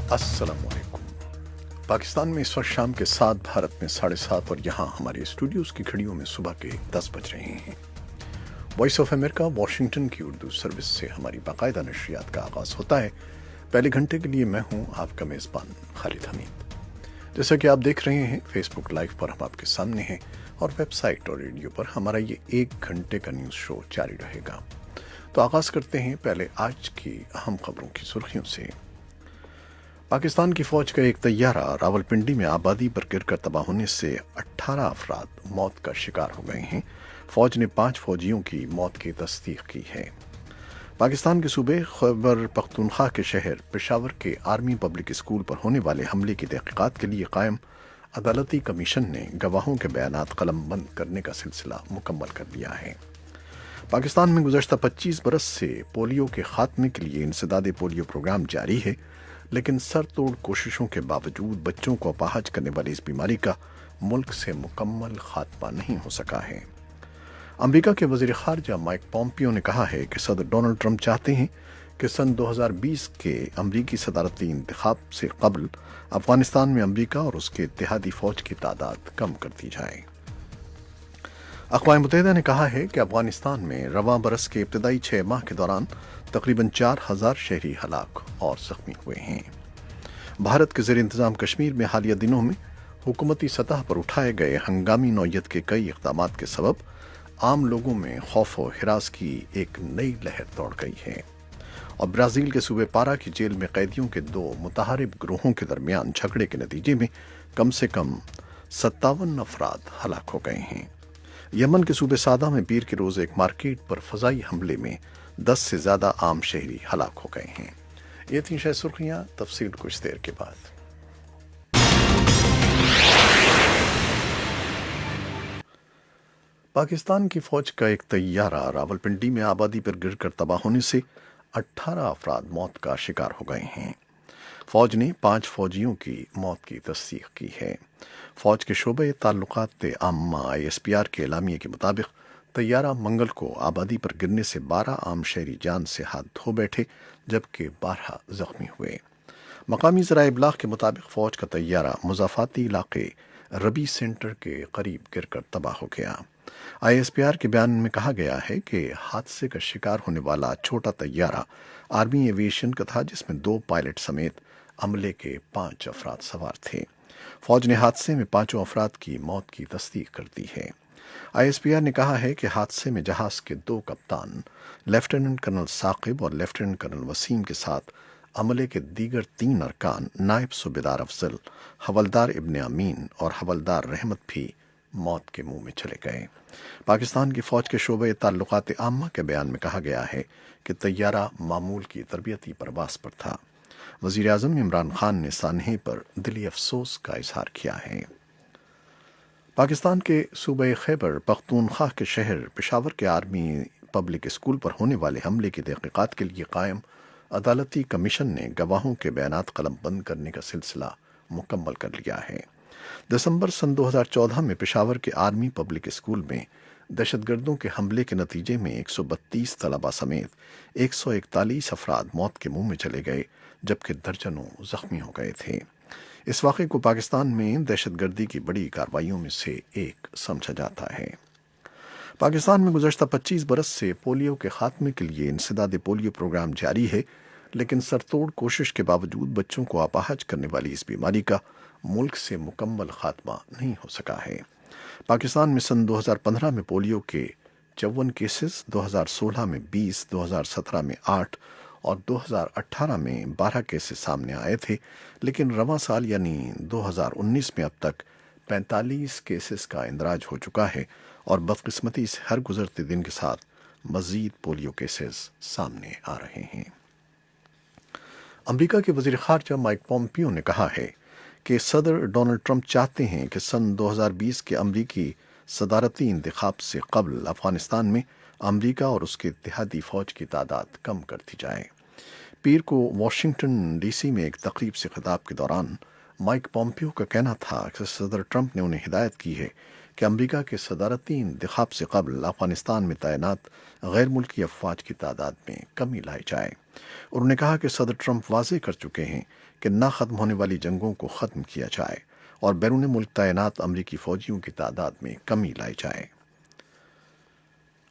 अस्सलाम वालेकुम। पाकिस्तान में इस वक्त शाम के 7, भारत में 7:30 और यहाँ हमारे स्टूडियोज़ की घड़ियों में सुबह के 10 बज रहे हैं। वॉइस ऑफ अमेरिका वाशिंगटन की उर्दू सर्विस से हमारी बाकायदा नशरियात का आगाज़ होता है। पहले घंटे के लिए मैं हूँ आपका मेज़बान खालिद हमीद। जैसा कि आप देख रहे हैं, फेसबुक लाइव पर हम आपके सामने हैं और वेबसाइट और रेडियो पर हमारा ये 1 घंटे का न्यूज़ शो जारी रहेगा। तो आगाज़ करते हैं पहले आज की अहम खबरों की सुर्खियों से। पाकिस्तान की फौज का एक तैयारा रावलपिंडी में आबादी पर गिरकर तबाह होने से 18 अफराद मौत का शिकार हो गए हैं। फौज ने 5 फौजियों की मौत की तस्दीक की है। पाकिस्तान के सूबे खैबर पख्तूनख्वा के शहर पेशावर के आर्मी पब्लिक स्कूल पर होने वाले हमले की तहकीकात के लिए कायम अदालती कमीशन ने गवाहों के बयानात कलमबंद करने का सिलसिला मुकम्मल कर लिया है। पाकिस्तान में गुज़श्ता 25 बरस से पोलियो के खात्मे के लिए इंसदादे पोलियो प्रोग्राम जारी है, लेकिन सर तोड़ कोशिशों के बावजूद बच्चों को अपाहज करने वाली इस बीमारी का मुल्क से मुकम्मल खात्मा नहीं हो सका है। अमेरिका के वज़ीर ख़ारजा माइक पॉम्पियो ने कहा है कि सदर डोनाल्ड ट्रंप चाहते हैं कि सन 2020 के अमरीकी सदारती इंतखाब से कबल अफगानिस्तान में अमेरिका और उसके इत्तेहादी फ़ौज की तादाद कम कर दी जाए। अक़वाम मुत्तहिदा ने कहा है कि अफगानिस्तान में रवां बरस के इब्तदाई 6 माह के दौरान तकरीबन 4000 शहरी हलाक और ज़ख्मी हुए हैं। भारत के ज़ेर इंतज़ाम कश्मीर में हालिया दिनों में हुकूमती सतह पर उठाए गए हंगामी नौयत के कई इक़दामात के सबब आम लोगों में खौफ व हिरास की एक नई लहर दौड़ गई है और ब्राज़ील के सूबे पारा की जेल में कैदियों के 2 मुतहारिब ग्रोहों के दरमियान झगड़े के नतीजे में कम से कम 57 अफराद हलाक हो गए हैं। यमन के सूबे सादा में पीर के रोज़ एक मार्केट पर फ़ज़ाई हमले में 10 से ज़्यादा आम शहरी हलाक हो गए हैं। ये थी शायद सुर्खियाँ, तफसील कुछ देर के बाद। पाकिस्तान की फ़ौज का एक तैयारा रावलपिंडी में आबादी पर गिरकर तबाह होने से 18 अफराद मौत का शिकार हो गए हैं। फ़ौज ने 5 फ़ौजियों की मौत की तस्दीक की है। फ़ौज के शोबे ताल्लुकात आम्मा ISPR के एलामिये के मुताबिक तैयारा मंगल को आबादी पर गिरने से 12 आम शहरी जान से हाथ धो बैठे, जबकि 12 ज़ख्मी हुए। मकामी ज़राए इब्लाग के मुताबिक फ़ौज का तैयारा मुज़ाफ़ाती इलाके रबी सेंटर के करीब गिरकर तबाह हो गया। ISPR के बयान में कहा गया है कि हादसे का शिकार होने वाला छोटा तैयारा आर्मी एविएशन का था, जिसमें 2 पायलट समेत अमले के 5 अफराद सवार थे। फ़ौज ने हादसे में 5 अफराद की मौत की तस्दीक कर दी है। ISPR ने कहा है कि हादसे में जहाज़ के 2 कप्तान लेफ्टिनेंट कर्नल साकिब और लेफ्टिनेंट कर्नल वसीम के साथ अमले के दीगर 3 अरकान नायब सूबेदार अफजल, हवलदार इब्ने अमीन और हवलदार रहमत भी मौत के मुंह में चले गए। पाकिस्तान की फ़ौज के शोबे ताल्लुकात आम्मा के बयान में कहा गया है कि तैयारा मामूल की तरबियती परवास पर था। वज़ीर आज़म इमरान खान ने सानहे पर दिली अफसोस का इजहार किया है। पाकिस्तान के सूबे खैबर पख्तूनख्वा के शहर पेशावर के आर्मी पब्लिक स्कूल पर होने वाले हमले की तहकीकात के लिए कायम अदालती कमीशन ने गवाहों के बयानात कलमबंद करने का सिलसिला मुकम्मल कर लिया है। दिसंबर सन 2014 में पेशावर के आर्मी पब्लिक स्कूल में दहशतगर्दों के हमले के नतीजे में 132 तलबा समेत 141 अफराद मौत के मुंह में चले गए, जबकि दर्जनों जख्मी हो गए थे। इस वाक़े को पाकिस्तान में दहशतगर्दी की बड़ी कार्रवाइयों में से एक समझा जाता है। पाकिस्तान में गुज़श्ता 25 बरस से पोलियो के खात्मे के लिए इंसदादे पोलियो प्रोग्राम जारी है, लेकिन सरतोड़ कोशिश के बावजूद बच्चों को अपाहज करने वाली इस बीमारी का मुल्क से मुकम्मल खात्मा नहीं हो सका है। पाकिस्तान में सन 2015 में पोलियो के 54 केसेस, 2016 में 20, 2017 में 8 और 2018 में 12 केसेस सामने आए थे, लेकिन रवां साल यानी 2019 में अब तक 45 केसेस का इंदराज हो चुका है और बदकिस्मती से हर गुजरते दिन के साथ मज़ीद पोलियो केसेस सामने आ रहे हैं। अमेरिका के वज़ीर ख़ारजा माइक पॉम्पियो ने कहा है कि सदर डोनाल्ड ट्रंप चाहते हैं कि सन 2020 के अमरीकी सदारती इंतखाब से कबल अफगानिस्तान में अमरीका और उसके इत्तेहादी फ़ौज की तादाद कम कर दी जाए। पीर को वाशिंगटन DC में एक तकरीब से खिताब के दौरान माइक पॉम्पियो का कहना था कि सदर ट्रंप ने उन्हें हिदायत की है کہ امریکہ کے صدارتی انتخاب سے قبل افغانستان میں تعینات غیر ملکی افواج کی تعداد میں کمی لائی جائے۔ انہوں نے کہا کہ صدر ٹرمپ واضح کر چکے ہیں کہ نہ ختم ہونے والی جنگوں کو ختم کیا جائے اور بیرون ملک تعینات امریکی فوجیوں کی تعداد میں کمی لائی جائے۔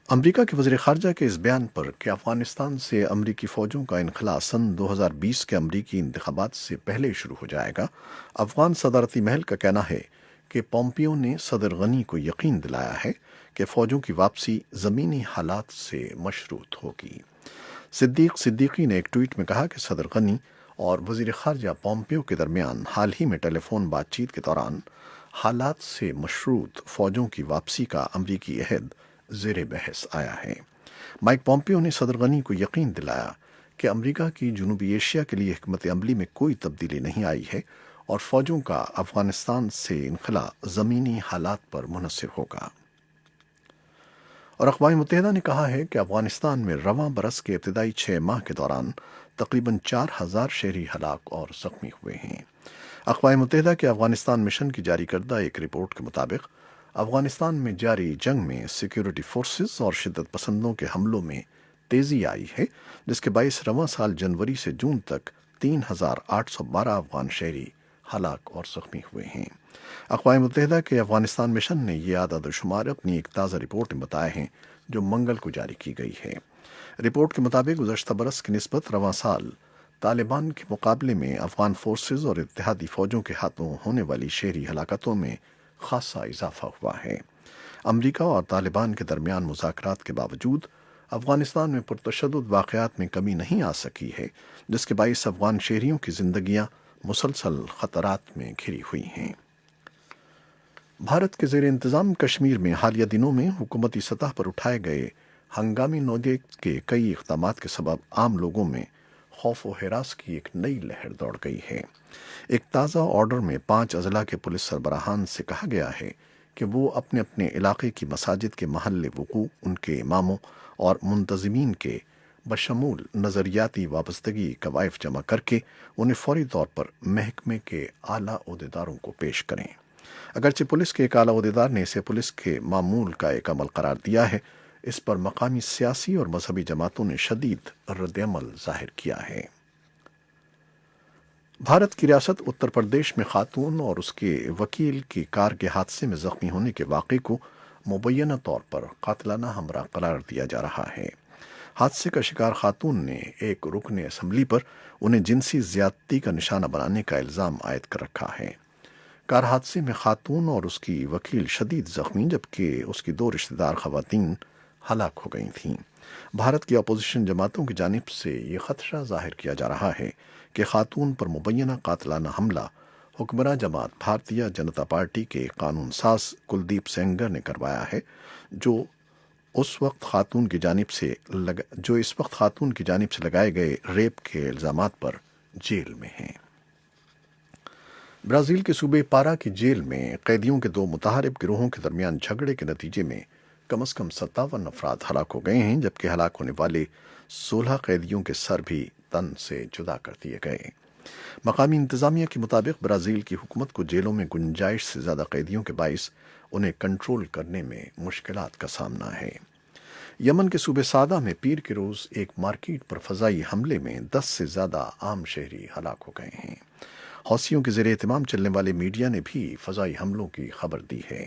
امریکہ کے وزیر خارجہ کے اس بیان پر کہ افغانستان سے امریکی فوجوں کا انخلاء سن 2020 کے امریکی انتخابات سے پہلے شروع ہو جائے گا، افغان صدارتی محل کا کہنا ہے کہ پومپیو نے صدر غنی کو یقین دلایا ہے کہ فوجوں کی واپسی زمینی حالات سے مشروط ہوگی۔ صدیق صدیقی نے ایک ٹویٹ میں کہا کہ صدر غنی اور وزیر خارجہ پومپیو کے درمیان حال ہی میں ٹیلی فون بات چیت کے دوران حالات سے مشروط فوجوں کی واپسی کا امریکی عہد زیر بحث آیا ہے۔ مائک پومپیو نے صدر غنی کو یقین دلایا کہ امریکہ کی جنوبی ایشیا کے لیے حکمت عملی میں کوئی تبدیلی نہیں آئی ہے اور فوجوں کا افغانستان سے انخلاء زمینی حالات پر منحصر ہوگا۔ اور اقوام متحدہ نے کہا ہے کہ افغانستان میں رواں برس کے ابتدائی 6 ماہ کے دوران تقریباً 4000 شہری ہلاک اور زخمی ہوئے ہیں۔ اقوام متحدہ کے افغانستان مشن کی جاری کردہ ایک رپورٹ کے مطابق افغانستان میں جاری جنگ میں سیکیورٹی فورسز اور شدت پسندوں کے حملوں میں تیزی آئی ہے، جس کے باعث رواں سال جنوری سے جون تک 3812 افغان شہری ہلاک اور زخمی ہوئے ہیں۔ اقوام متحدہ کے افغانستان مشن نے یہ اعداد و شمار اپنی ایک تازہ رپورٹ میں بتائے ہیں جو منگل کو جاری کی گئی ہے۔ رپورٹ کے مطابق گزشتہ برس کی نسبت رواں سال طالبان کے مقابلے میں افغان فورسز اور اتحادی فوجوں کے ہاتھوں ہونے والی شہری ہلاکتوں میں خاصا اضافہ ہوا ہے۔ امریکہ اور طالبان کے درمیان مذاکرات کے باوجود افغانستان میں پرتشدد واقعات میں کمی نہیں آ سکی ہے، جس کے باعث افغان شہریوں کی زندگیاں مسلسل خطرات میں گھری ہوئی ہیں۔ بھارت کے زیر انتظام کشمیر میں حالیہ دنوں میں حکومتی سطح پر اٹھائے گئے ہنگامی نوعیت کے کئی اقدامات کے سبب عام لوگوں میں خوف و ہراس کی ایک نئی لہر دوڑ گئی ہے۔ ایک تازہ آرڈر میں 5 اضلاع کے پولیس سربراہان سے کہا گیا ہے کہ وہ اپنے اپنے علاقے کی مساجد کے محل وقوع، ان کے اماموں اور منتظمین کے بشمول نظریاتی وابستگی قوائف جمع کر کے انہیں فوری طور پر محکمے کے اعلیٰ عہدیداروں کو پیش کریں۔ اگرچہ پولیس کے ایک اعلیٰ عہدیدار نے اسے پولیس کے معمول کا ایک عمل قرار دیا ہے، اس پر مقامی سیاسی اور مذہبی جماعتوں نے شدید رد عمل ظاہر کیا ہے۔ بھارت کی ریاست اتر پردیش میں خاتون اور اس کے وکیل کی کار کے حادثے میں زخمی ہونے کے واقعے کو مبینہ طور پر قاتلانہ حملہ قرار دیا جا رہا ہے۔ حادثے کا شکار خاتون نے ایک رکن اسمبلی پر انہیں جنسی زیادتی کا نشانہ بنانے کا الزام عائد کر رکھا ہے۔ کار حادثے میں خاتون اور اس کی وکیل شدید زخمی جبکہ اس کی 2 رشتہ دار خواتین ہلاک ہو گئی تھیں۔ بھارت کی اپوزیشن جماعتوں کی جانب سے یہ خدشہ ظاہر کیا جا رہا ہے کہ خاتون پر مبینہ قاتلانہ حملہ حکمراں جماعت بھارتیہ جنتا پارٹی کے قانون ساز کلدیپ سینگر نے کروایا ہے، جو اس وقت خاتون کی جانب سے لگائے گئے ریپ کے الزامات پر جیل میں ہیں۔ برازیل کے صوبے پارا کی جیل میں قیدیوں کے 2 متحارب گروہوں کے درمیان جھگڑے کے نتیجے میں کم از کم 57 افراد ہلاک ہو گئے ہیں، جبکہ ہلاک ہونے والے 16 قیدیوں کے سر بھی تن سے جدا کر دیے گئے۔ مقامی انتظامیہ کے مطابق برازیل کی حکومت کو جیلوں میں گنجائش سے زیادہ قیدیوں کے باعث انہیں کنٹرول کرنے میں مشکلات کا سامنا ہے۔ یمن کے صوبے سعدہ میں پیر کے روز ایک مارکیٹ پر فضائی حملے میں 10 سے زیادہ عام شہری ہلاک ہو گئے ہیں۔ حوثیوں کے زیر اہتمام چلنے والے میڈیا نے بھی فضائی حملوں کی خبر دی ہے۔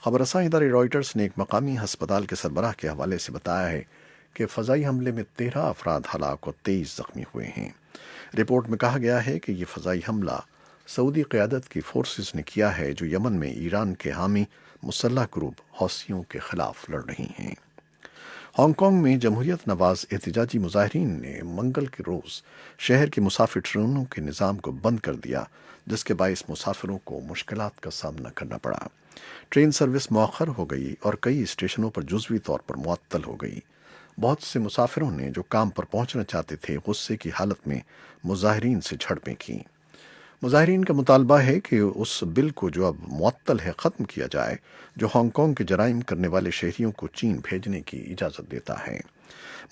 خبر رساں ادارے رائٹرز نے ایک مقامی ہسپتال کے سربراہ کے حوالے سے بتایا ہے کہ فضائی حملے میں 13 افراد ہلاک اور 23 زخمی ہوئے ہیں۔ رپورٹ میں کہا گیا ہے کہ یہ فضائی حملہ سعودی قیادت کی فورسز نے کیا ہے جو یمن میں ایران کے حامی مسلح گروپ حوثیوں کے خلاف لڑ رہی ہیں۔ ہانگ کانگ میں جمہوریت نواز احتجاجی مظاہرین نے منگل کے روز شہر کی مسافر ٹرینوں کے نظام کو بند کر دیا، جس کے باعث مسافروں کو مشکلات کا سامنا کرنا پڑا۔ ٹرین سروس مؤخر ہو گئی اور کئی اسٹیشنوں پر جزوی طور پر معطل ہو گئی۔ بہت سے مسافروں نے جو کام پر پہنچنا چاہتے تھے غصے کی حالت میں مظاہرین سے جھڑپیں کیں۔ مظاہرین کا مطالبہ ہے کہ اس بل کو جو اب معطل ہے ختم کیا جائے، جو ہانگ کانگ کے جرائم کرنے والے شہریوں کو چین بھیجنے کی اجازت دیتا ہے۔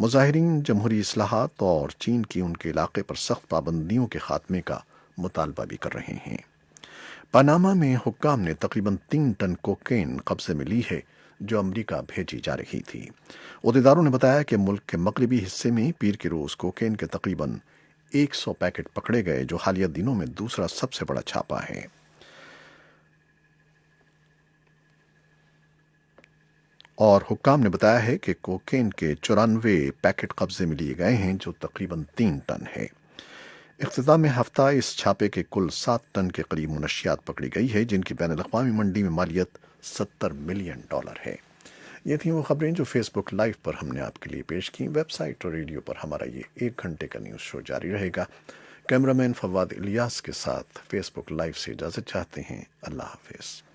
مظاہرین جمہوری اصلاحات اور چین کی ان کے علاقے پر سخت پابندیوں کے خاتمے کا مطالبہ بھی کر رہے ہیں۔ पनामा में हुक्काम ने तकरीबन 3 टन कोकेन कब्जे में ली है, जो अमेरिका भेजी जा रही थी। अहदेदारों ने बताया कि मुल्क के मगरबी हिस्से में पीर के रोज कोकेन के तकरीबन 100 पैकेट पकड़े गए, जो हालिया दिनों में दूसरा सबसे बड़ा छापा है। और हुक्काम ने बताया है कि कोकेन के 94 पैकेट कब्जे में लिए गए हैं, जो तकरीबन 3 टन है। इख्तिताम हफ्ता इस छापे के कुल 7 टन के करीब मुनशियात पकड़ी गई है, जिनकी बैन अवी मंडी में मालियत $70 मिलियन है। ये थी वो खबरें जो फेसबुक लाइव पर हमने आपके लिए पेश की। वेबसाइट और रेडियो पर हमारा ये 1 घंटे का न्यूज़ शो जारी रहेगा। कैमरामैन फवाद इलियास के साथ फेसबुक लाइव से इजाज़त चाहते हैं। अल्लाह हाफिज़।